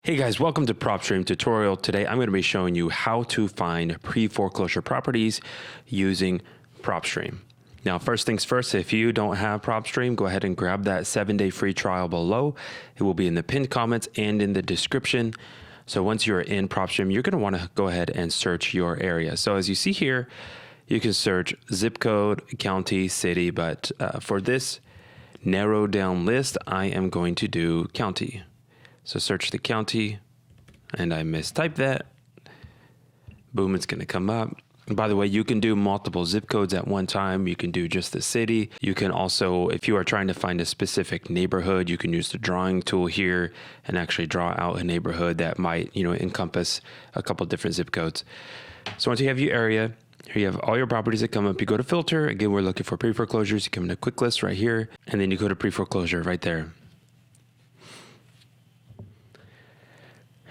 Hey guys, welcome to Propstream tutorial. Today I'm going to be showing you how to find pre-foreclosure properties using Propstream. Now, first things first, if you don't have Propstream, go ahead and grab that 7-day free trial below. It will be in the pinned comments and in the description. So once you're in Propstream, you're going to want to go ahead and search your area. So as you see here, you can search zip code, county, city, but for this narrowed down list, I am going to do county. So search the county, and I mistyped that. Boom, it's going to come up. And by the way, you can do multiple zip codes at one time. You can do just the city. You can also, if you are trying to find a specific neighborhood, you can use the drawing tool here and actually draw out a neighborhood that might, encompass a couple different zip codes. So once you have your area, here you have all your properties that come up. You go to filter. Again, we're looking for pre-foreclosures. You come into quick list right here, and then you go to pre-foreclosure right there.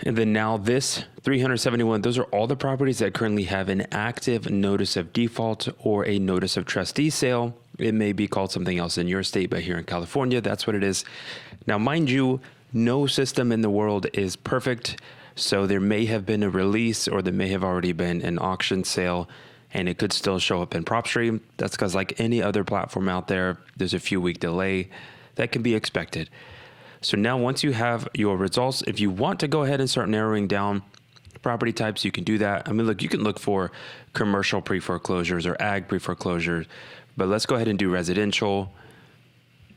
And then now this 371, those are all the properties that currently have an active notice of default or a notice of trustee sale. It may be called something else in your state, but here in California, that's what it is. Now, mind you, no system in the world is perfect. So there may have been a release or there may have already been an auction sale and it could still show up in Propstream. That's because like any other platform out there, there's a few week delay that can be expected. So now once you have your results, if you want to go ahead and start narrowing down property types, you can do that. I mean, look, you can look for commercial pre-foreclosures or ag pre-foreclosures, but let's go ahead and do residential.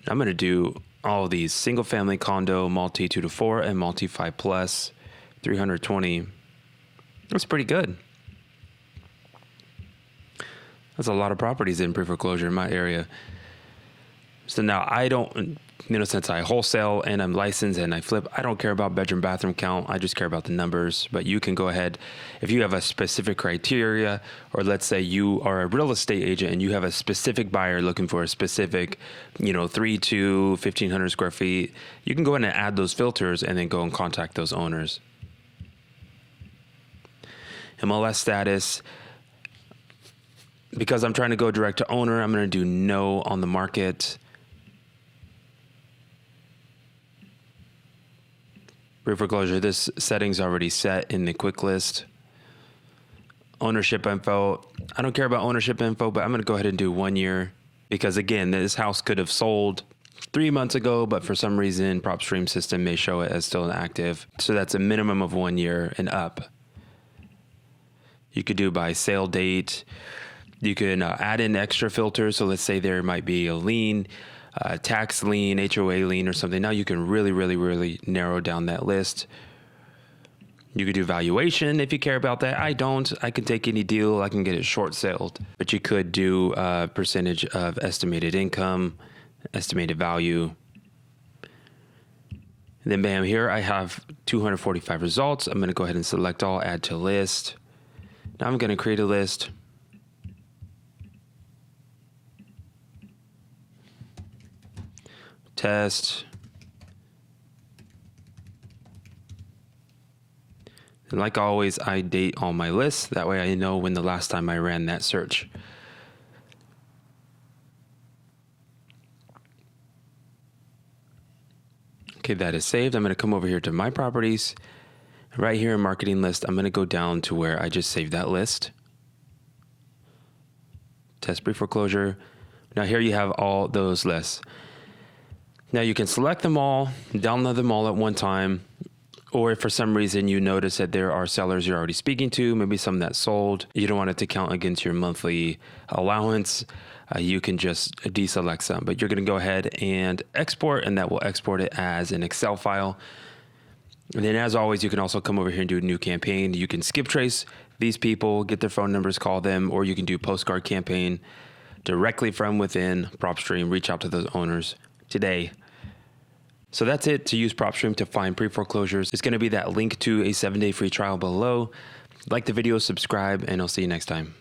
I'm going to do all of these: single family, condo, multi 2 to 4, and multi 5 plus, 320. That's pretty good. That's a lot of properties in pre-foreclosure in my area. So now I don't, since I wholesale and I'm licensed and I flip, I don't care about bedroom, bathroom count. I just care about the numbers. But you can go ahead, if you have a specific criteria, or let's say you are a real estate agent and you have a specific buyer looking for a specific, 3 to 1,500 square feet, you can go ahead and add those filters and then go and contact those owners. MLS status. Because I'm trying to go direct to owner, I'm going to do no on the market. Pre-foreclosure, this setting's already set in the quick list. Ownership info, I don't care about ownership info, but I'm going to go ahead and do 1 year because again, this house could have sold 3 months ago, but for some reason, Propstream system may show it as still inactive. So that's a minimum of 1 year and up. You could do by sale date. You can add in extra filters. So let's say there might be a lien, tax lien, HOA lien or something. Now you can really narrow down that list. You could do valuation if you care about that. I don't. I can take any deal. I can get it short sold. But you could do a percentage of estimated income, estimated value. And then bam, here I have 245 results. I'm going to go ahead and select all, add to list. Now I'm going to create a list. Test. And like always, I date all my lists. That way I know when the last time I ran that search. Okay, that is saved. I'm going to come over here to my properties. Right here in marketing list, I'm going to go down to where I just saved that list. Test pre-foreclosure. Now here you have all those lists. Now you can select them all, download them all at one time, or if for some reason you notice that there are sellers you're already speaking to, maybe some that sold, you don't want it to count against your monthly allowance, you can just deselect some. But you're going to go ahead and export, and that will export it as an Excel file. And then as always, you can also come over here and do a new campaign. You can skip trace these people, get their phone numbers, call them, or you can do postcard campaign directly from within Propstream, reach out to those owners today. So that's it to use Propstream to find pre-foreclosures. It's going to be that link to a 7-day free trial below. Like the video, subscribe, and I'll see you next time.